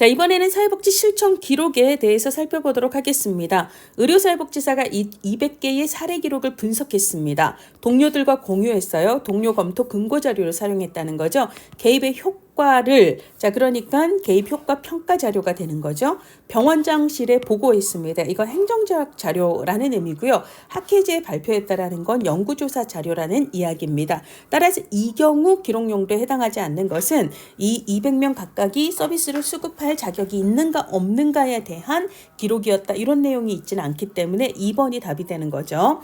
자, 이번에는 사회복지 실천 기록에 대해서 살펴보도록 하겠습니다. 의료사회복지사가 200개의 사례 기록을 분석했습니다. 동료들과 공유했어요. 동료 검토 근거 자료를 사용했다는 거죠. 개입의 효과를, 자, 그러니까 개입 효과 평가 자료가 되는 거죠. 병원장실에 보고했습니다. 이거 행정적 자료라는 의미고요. 학회지에 발표했다라는 건 연구조사 자료라는 이야기입니다. 따라서 이 경우 기록 용도에 해당하지 않는 것은 이 200명 각각이 서비스를 수급할 자격이 있는가 없는가에 대한 기록이었다. 이런 내용이 있지는 않기 때문에 2번이 답이 되는 거죠.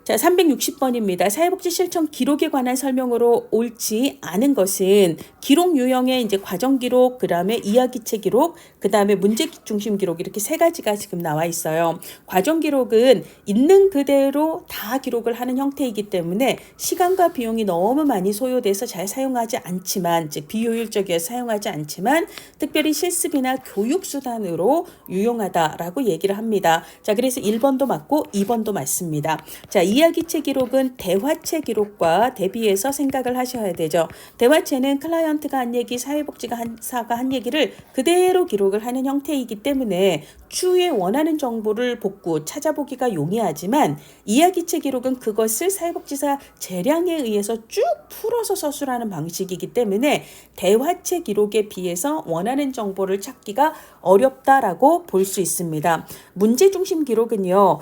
자, 360번입니다. 사회복지 실천 기록에 관한 설명으로 옳지 않은 것은 기록 유형의 이제 과정 기록, 그 다음에 이야기체 기록, 그 다음에 문제 중심 기록 이렇게 세 가지가 지금 나와 있어요. 과정 기록은 있는 그대로 다 기록을 하는 형태이기 때문에 시간과 비용이 너무 많이 소요돼서 잘 사용하지 않지만, 즉 비효율적이어서 사용하지 않지만 특별히 실습이나 교육 수단으로 유용하다라고 얘기를 합니다. 자, 그래서 1번도 맞고 2번도 맞습니다. 자, 이야기체 기록은 대화체 기록과 대비해서 생각을 하셔야 되죠. 대화체는 클라이언트가 한 얘기, 사회복지사가 한 얘기를 그대로 기록을 하는 형태이기 때문에 추후에 원하는 정보를 찾아보기가 용이하지만 이야기체 기록은 그것을 사회복지사 재량에 의해서 쭉 풀어서 서술하는 방식이기 때문에 대화체 기록에 비해서 원하는 정보를 찾기가 어렵다라고 볼 수 있습니다. 문제 중심 기록은요,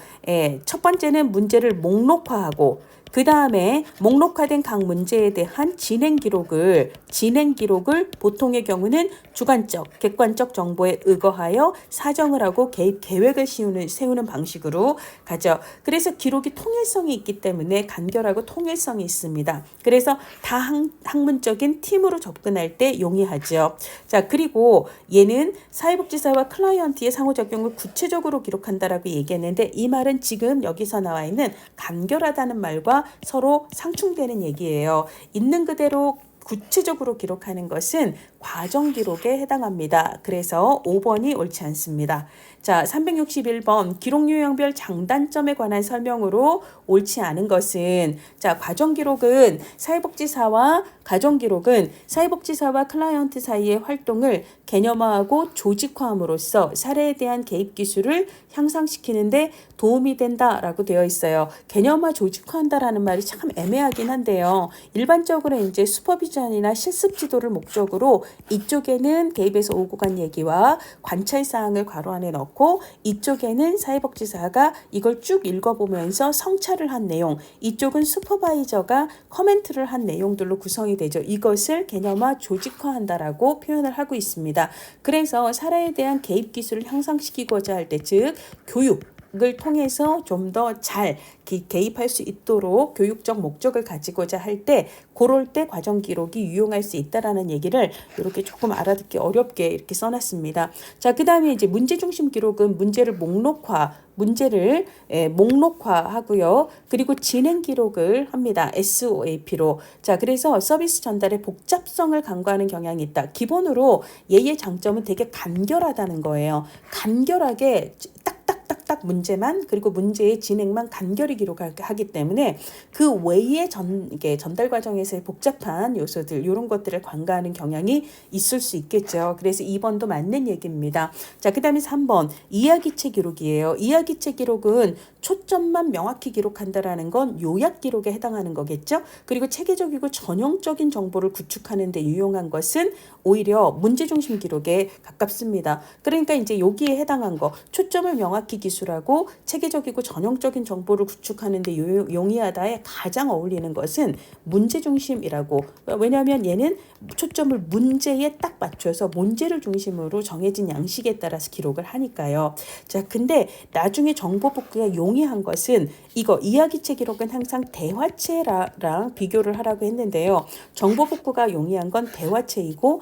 첫 번째는 문제를 목록화하고 그 다음에 목록화된 각 문제에 대한 진행 기록을 보통의 경우는 주관적, 객관적 정보에 의거하여 사정을 하고 개입 계획을 세우는 방식으로 가죠. 그래서 기록이 통일성이 있기 때문에 간결하고 통일성이 있습니다. 그래서 다 학문적인 팀으로 접근할 때 용이하죠. 자, 그리고 얘는 사회복지사와 클라이언트의 상호작용을 구체적으로 기록한다라고 얘기했는데 이 말은 지금 여기서 나와 있는 간결하다는 말과 서로 상충되는 얘기예요. 있는 그대로 구체적으로 기록하는 것은 과정 기록에 해당합니다. 그래서 5번이 옳지 않습니다. 자, 361번 기록 유형별 장단점에 관한 설명으로 옳지 않은 것은, 자, 과정 기록은 가정 기록은 사회복지사와 클라이언트 사이의 활동을 개념화하고 조직화함으로써 사례에 대한 개입 기술을 향상시키는데 도움이 된다라고 되어 있어요. 개념화 조직화한다라는 말이 참 애매하긴 한데요. 일반적으로 이제 슈퍼비전이나 실습 지도를 목적으로 이쪽에는 개입에서 오고 간 얘기와 관찰 사항을 괄호 안에 넣고 이쪽에는 사회복지사가 이걸 쭉 읽어보면서 성찰을 한 내용, 이쪽은 슈퍼바이저가 커멘트를 한 내용들로 구성이 되죠. 이것을 개념화 조직화한다라고 표현을 하고 있습니다. 그래서 사례에 대한 개입 기술을 향상시키고자 할 때, 즉 교육을 통해서 좀 더 잘 개입할 수 있도록 교육적 목적을 가지고자 할 때 그럴 때 과정 기록이 유용할 수 있다라는 얘기를 이렇게 조금 알아듣기 어렵게 이렇게 써놨습니다. 자, 그 다음에 이제 문제 중심 기록은 문제를 목록화하고요. 그리고 진행 기록을 합니다. SOAP로. 자, 그래서 서비스 전달의 복잡성을 간과하는 경향이 있다. 기본으로 얘의 장점은 되게 간결하다는 거예요. 간결하게 딱딱딱딱 문제만, 그리고 문제의 진행만 간결히 기록하기 때문에 그 외의 전달 과정에서의 복잡한 요소들, 이런 것들을 관가하는 경향이 있을 수 있겠죠. 그래서 2번도 맞는 얘기입니다. 자, 그 다음에 3번 이야기체 기록이에요. 이야기체 기록은 초점만 명확히 기록한다라는 건 요약 기록에 해당하는 거겠죠. 그리고 체계적이고 전형적인 정보를 구축하는 데 유용한 것은 오히려 문제 중심 기록에 가깝습니다. 그러니까 이제 여기에 해당한 거, 초점을 명확히 기술하고 체계적이고 전형적인 정보를 구축하는 데 용이하다에 가장 어울리는 것은 문제 중심이라고. 왜냐하면 얘는 초점을 문제에 딱 맞춰서 문제를 중심으로 정해진 양식에 따라서 기록을 하니까요. 자, 근데 나중에 정보 복구가 용이한 것은 이거 이야기체 기록은 항상 대화체랑 비교를 하라고 했는데요. 정보 복구가 용이한 건 대화체이고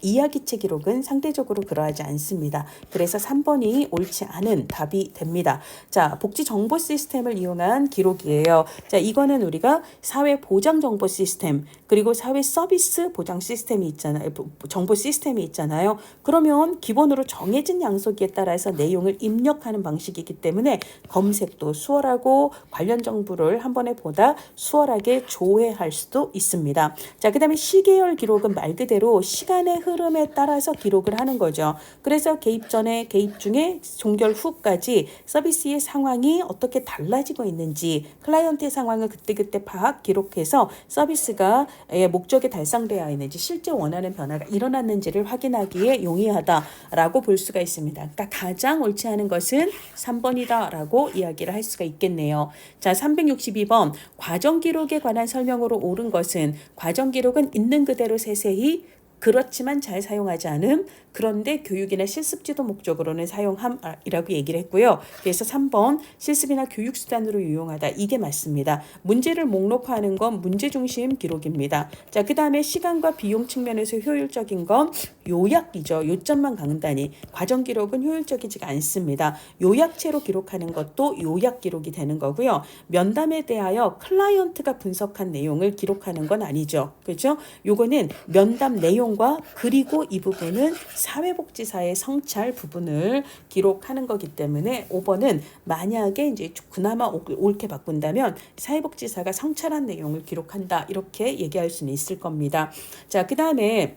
이야기체 기록은 상대적으로 그러하지 않습니다. 그래서 3번이 옳지 않은 답이 됩니다. 자, 복지 정보 시스템을 이용한 기록이에요. 자, 이거는 우리가 사회 보장 정보 시스템, 그리고 사회 서비스 보장 시스템이 있잖아요. 정보 시스템이 있잖아요. 그러면 기본으로 정해진 양서기에 따라서 내용을 입력하는 방식이기 때문에 검색도 수월하고 관련 정보를 한 번에 보다 수월하게 조회할 수도 있습니다. 자, 그 다음에 시계열 기록은 말 그대로 시간의 흐름에 따라서 기록을 하는 거죠. 그래서 개입 전에, 개입 중에, 종결 후까지 서비스의 상황이 어떻게 달라지고 있는지 클라이언트의 상황을 그때그때 파악, 기록해서 서비스가 목적에 달성되어 있는지 실제 원하는 변화가 일어났는지를 확인하기에 용이하다라고 볼 수가 있습니다. 그러니까 가장 옳지 않은 것은 3번이다라고 이야기를 할 수가 있겠네요. 자, 362번 과정 기록에 관한 설명으로 옳은 것은 과정 기록은 있는 그대로 세세히 그렇지만 잘 사용하지 않음. 그런데 교육이나 실습 지도 목적으로는 사용함이라고 얘기를 했고요. 그래서 3번 실습이나 교육 수단으로 유용하다. 이게 맞습니다. 문제를 목록화하는 건 문제 중심 기록입니다. 자, 그다음에 시간과 비용 측면에서 효율적인 건 요약이죠. 요점만 강단이. 과정 기록은 효율적이지가 않습니다. 요약체로 기록하는 것도 요약 기록이 되는 거고요. 면담에 대하여 클라이언트가 분석한 내용을 기록하는 건 아니죠. 그렇죠? 요거는 면담 내용과 그리고 이 부분은 사회복지사의 성찰 부분을 기록하는 거기 때문에 5번은 만약에 이제 그나마 옳게 바꾼다면 사회복지사가 성찰한 내용을 기록한다. 이렇게 얘기할 수는 있을 겁니다. 자, 그다음에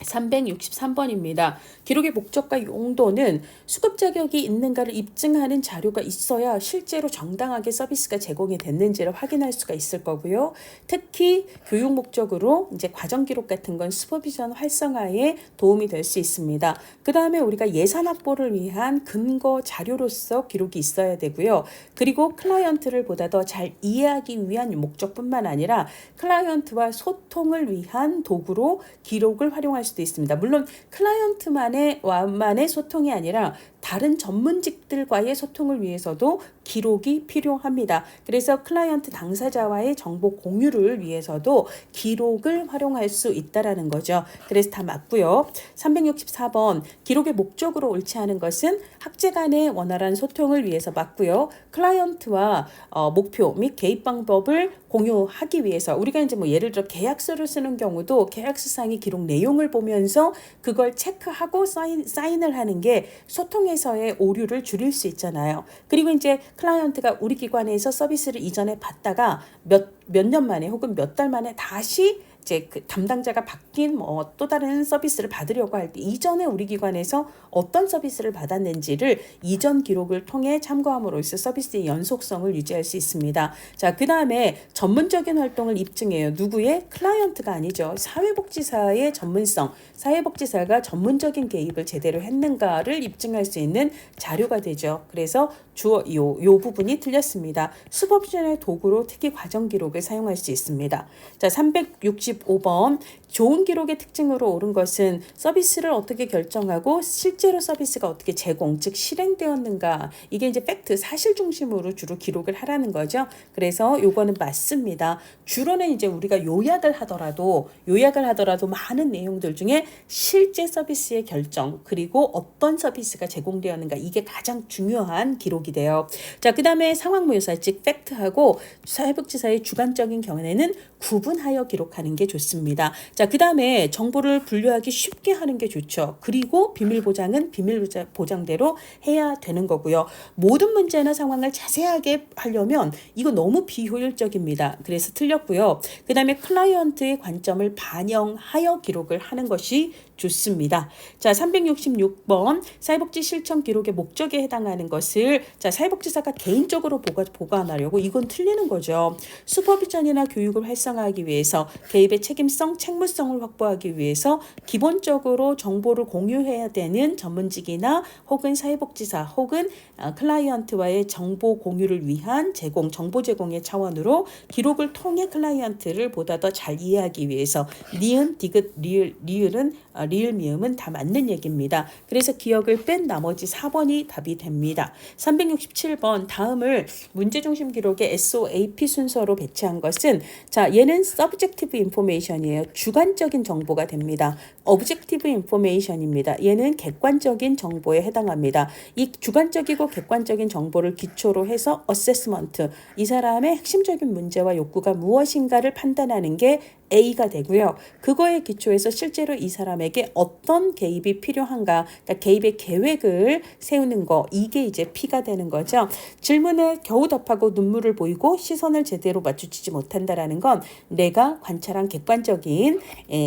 363번입니다. 기록의 목적과 용도는 수급 자격이 있는가를 입증하는 자료가 있어야 실제로 정당하게 서비스가 제공이 됐는지를 확인할 수가 있을 거고요. 특히 교육 목적으로 이제 과정 기록 같은 건 슈퍼비전 활성화에 도움이 될 수 있습니다. 그 다음에 우리가 예산 확보를 위한 근거 자료로서 기록이 있어야 되고요. 그리고 클라이언트를 보다 더 잘 이해하기 위한 목적뿐만 아니라 클라이언트와 소통을 위한 도구로 기록을 활용할 수도 있습니다. 물론 클라이언트만의 소통이 아니라 다른 전문직들과의 소통을 위해서도 기록이 필요합니다. 그래서 클라이언트 당사자와의 정보 공유를 위해서도 기록을 활용할 수 있다라는 거죠. 그래서 다 맞고요. 364번 기록의 목적으로 옳지 않은 것은 학제 간의 원활한 소통을 위해서 맞고요. 클라이언트와 목표 및 개입 방법을 공유하기 위해서 우리가 이제 뭐 예를 들어 계약서를 쓰는 경우도 계약서상의 기록 내용을 보면서 그걸 체크하고 사인을 하는 게 소통에서의 오류를 줄일 수 있잖아요. 그리고 이제 클라이언트가 우리 기관에서 서비스를 이전에 받다가 몇 년 만에 혹은 몇 달 만에 다시 이제 그 담당자가 바뀐 또 다른 서비스를 받으려고 할 때 이전에 우리 기관에서 어떤 서비스를 받았는지를 이전 기록을 통해 참고함으로써 서비스의 연속성을 유지할 수 있습니다. 자, 그 다음에 전문적인 활동을 입증해요. 누구의? 클라이언트가 아니죠. 사회복지사의 전문성, 사회복지사가 전문적인 개입을 제대로 했는가를 입증할 수 있는 자료가 되죠. 그래서 요 부분이 틀렸습니다. 슈퍼비전의 도구로 특히 과정 기록을 사용할 수 있습니다. 자, 365번 좋은 기록의 특징으로 옳은 것은 서비스를 어떻게 결정하고 실제로 서비스가 어떻게 제공, 즉 실행되었는가. 이게 이제 팩트, 사실 중심으로 주로 기록을 하라는 거죠. 그래서 요거는 맞습니다. 주로는 이제 우리가 요약을 하더라도 많은 내용들 중에 실제 서비스의 결정, 그리고 어떤 서비스가 제공되었는가, 이게 가장 중요한 기록이 돼요. 자, 그 다음에 상황묘사, 즉 팩트하고 사회복지사의 주관적인 경우에는 구분하여 기록하는 게 좋습니다. 자, 그 다음에 정보를 분류하기 쉽게 하는 게 좋죠. 그리고 비밀보장은 비밀보장대로 해야 되는 거고요. 모든 문제나 상황을 자세하게 하려면 이거 너무 비효율적입니다. 그래서 틀렸고요. 그 다음에 클라이언트의 관점을 반영하여 기록을 하는 것이 좋습니다. 자, 366번 사회복지 실천 기록의 목적에 해당하는 것을 사회복지사가 개인적으로 보관하려고 이건 틀리는 거죠. 슈퍼비전이나 교육을 활성화하기 위해서 개입의 책임성, 책무성을 확보하기 위해서 기본적으로 정보를 공유해야 되는 전문직이나 혹은 사회복지사 혹은 클라이언트와의 정보 공유를 위한 정보 제공의 차원으로 기록을 통해 클라이언트를 보다 더 잘 이해하기 위해서 니은, 디귿, 리을은 리을 미음은 다 맞는 얘기입니다. 그래서 기억을 뺀 나머지 4번이 답이 됩니다. 367번 다음을 문제중심 기록의 SOAP 순서로 배치한 것은 얘는 subjective information이에요. 주관적인 정보가 됩니다. objective information입니다. 얘는 객관적인 정보에 해당합니다. 이 주관적이고 객관적인 정보를 기초로 해서 assessment, 이 사람의 핵심적인 문제와 욕구가 무엇인가를 판단하는 게 A가 되고요. 그거에 기초해서 실제로 이 사람에게 어떤 개입이 필요한가, 그러니까 개입의 계획을 세우는 거, 이게 이제 P가 되는 거죠. 질문에 겨우 답하고 눈물을 보이고 시선을 제대로 맞추지 못한다라는 건 내가 관찰한 객관적인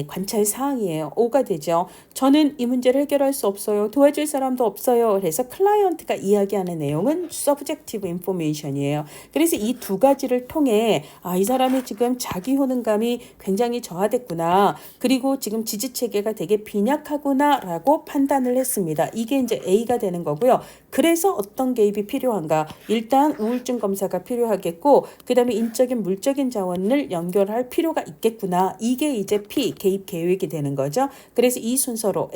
관찰 사항이에요. O가 되죠. 저는 이 문제를 해결할 수 없어요. 도와줄 사람도 없어요. 그래서 클라이언트가 이야기하는 내용은 subjective information이에요. 그래서 이 두 가지를 통해 이 사람이 지금 자기 효능감이 굉장히 저하됐구나. 그리고 지금 지지체계가 되게 빈약하구나 라고 판단을 했습니다. 이게 이제 A가 되는 거고요. 그래서 어떤 개입이 필요한가? 일단 우울증 검사가 필요하겠고 그 다음에 인적인 물적인 자원을 연결할 필요가 있겠구나. 이게 이제 P, 개입 계획이 되는 거죠. 그래서 이 순서로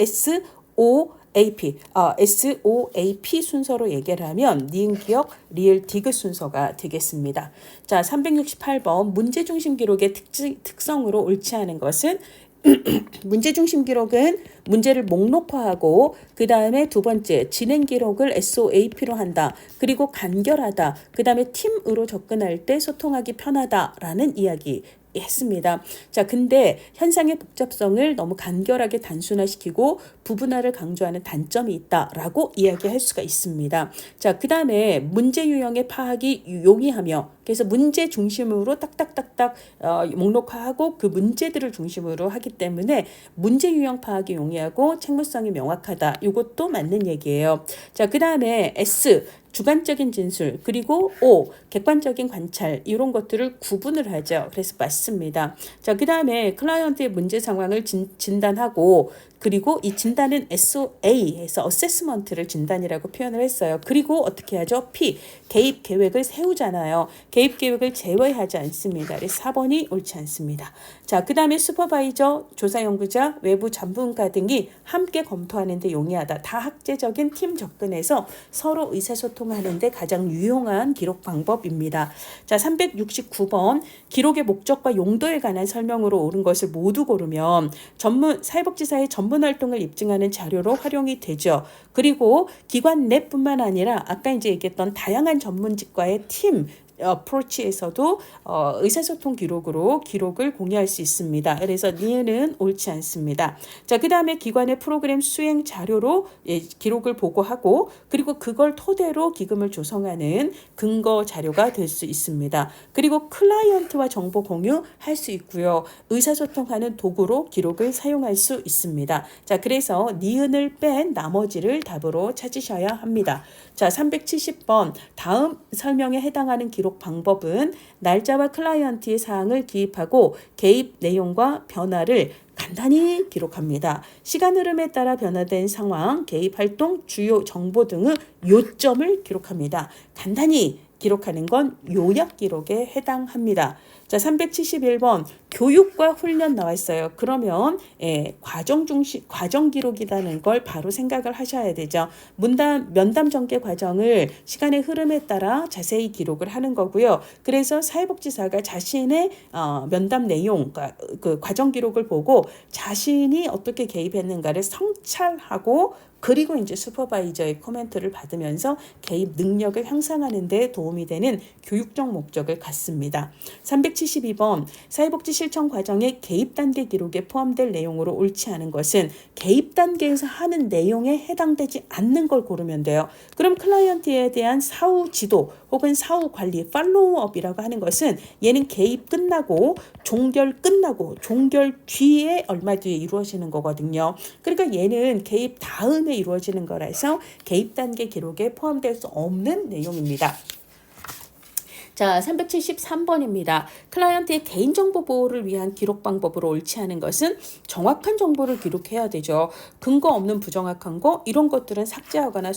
SOAP 순서로 얘기를 하면 니은 기억, 리을 디귿 순서가 되겠습니다. 자, 368번 문제중심 기록의 특성으로 옳지 않은 것은 문제중심 기록은 문제를 목록화하고 그 다음에 두 번째 진행 기록을 SOAP로 한다. 그리고 간결하다. 그 다음에 팀으로 접근할 때 소통하기 편하다라는 이야기 했습니다. 자, 근데 현상의 복잡성을 너무 간결하게 단순화시키고 부분화를 강조하는 단점이 있다라고 이야기할 수가 있습니다. 자, 그 다음에 문제 유형의 파악이 용이하며 그래서 문제 중심으로 딱딱딱딱 목록화하고 그 문제들을 중심으로 하기 때문에 문제 유형 파악이 용이하고 책무성이 명확하다. 이것도 맞는 얘기예요. 자, 그 다음에 S 주관적인 진술 그리고 O 객관적인 관찰 이런 것들을 구분을 하죠. 그래서 맞습니다. 자, 그 다음에 클라이언트의 문제 상황을 진단하고 그리고 이 진단은 SOA에서 어세스먼트를 진단이라고 표현을 했어요. 그리고 어떻게 하죠? P, 개입 계획을 세우잖아요. 개입 계획을 제외하지 않습니다. 그래서 4번이 옳지 않습니다. 자, 그 다음에 슈퍼바이저, 조사 연구자, 외부 전문가 등이 함께 검토하는 데 용이하다. 다학제적인 팀 접근에서 서로 의사소통하는 데 가장 유용한 기록 방법입니다. 자, 369번 기록의 목적과 용도에 관한 설명으로 옳은 것을 모두 고르면 사회복지사의 전문 활동을 입증하는 자료로 활용이 되죠. 그리고 기관 내뿐만 아니라 아까 이제 얘기했던 다양한 전문직과의 팀 어프로치에서도 의사소통 기록을 공유할 수 있습니다. 그래서 니은은 옳지 않습니다. 자, 그 다음에 기관의 프로그램 수행 자료로 기록을 보고하고 그리고 그걸 토대로 기금을 조성하는 근거 자료가 될 수 있습니다. 그리고 클라이언트와 정보 공유할 수 있고요. 의사소통하는 도구로 기록을 사용할 수 있습니다. 자, 그래서 니은을 뺀 나머지를 답으로 찾으셔야 합니다. 자, 370번 다음 설명에 해당하는 기록 방법은 날짜와 클라이언트의 사항을 기입하고 개입 내용과 변화를 간단히 기록합니다. 시간 흐름에 따라 변화된 상황, 개입 활동, 주요 정보 등의 요점을 기록합니다. 간단히 기록하는 건 요약 기록에 해당합니다. 자, 371번 교육과 훈련 나와 있어요. 그러면 과정 기록이라는 걸 바로 생각을 하셔야 되죠. 면담 전개 과정을 시간의 흐름에 따라 자세히 기록을 하는 거고요. 그래서 사회복지사가 자신의 면담 내용, 그 과정 기록을 보고 자신이 어떻게 개입했는가를 성찰하고 그리고 이제 슈퍼바이저의 코멘트를 받으면서 개입 능력을 향상하는 데 도움이 되는 교육적 목적을 갖습니다. 372번 사회복지 실천 과정의 개입 단계 기록에 포함될 내용으로 옳지 않은 것은 개입 단계에서 하는 내용에 해당되지 않는 걸 고르면 돼요. 그럼 클라이언트에 대한 사후 지도 혹은 사후 관리, 팔로우업이라고 하는 것은 얘는 개입 끝나고 종결 뒤에 얼마 뒤에 이루어지는 거거든요. 그러니까 얘는 개입 다음에 이루어지는 거라서 개입 단계 기록에 포함될 수 없는 내용입니다. 자, 373번입니다. 클라이언트의 개인정보 보호를 위한 기록 방법으로 옳지 않은 것은 정확한 정보를 기록해야 되죠. 근거 없는 부정확한 거 이런 것들은 삭제하거나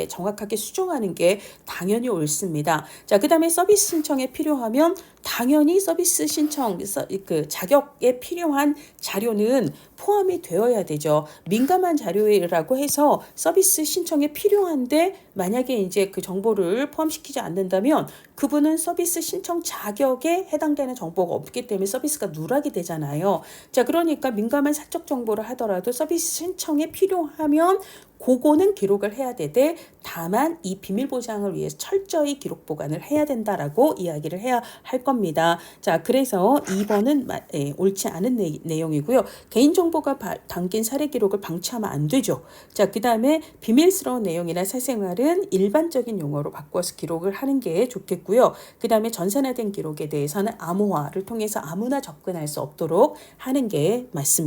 정확하게 수정하는 게 당연히 옳습니다. 자, 그 다음에 서비스 신청에 필요하면 당연히 서비스 신청, 그 자격에 필요한 자료는 포함이 되어야 되죠. 민감한 자료라고 해서 서비스 신청에 필요한데 만약에 이제 그 정보를 포함시키지 않는다면 그분은 서비스 신청 자격에 해당되는 정보가 없기 때문에 서비스가 누락이 되잖아요. 자, 그러니까 민감한 사적 정보를 하더라도 서비스 신청에 필요하면 그거는 기록을 해야 되되 다만 이 비밀 보장을 위해서 철저히 기록 보관을 해야 된다라고 이야기를 해야 할 겁니다. 자, 그래서 2번은 옳지 않은 내용이고요. 개인정보가 담긴 사례 기록을 방치하면 안 되죠. 자, 그 다음에 비밀스러운 내용이나 사생활은 일반적인 용어로 바꿔서 기록을 하는 게 좋겠고요. 그 다음에 전산화된 기록에 대해서는 암호화를 통해서 아무나 접근할 수 없도록 하는 게 맞습니다.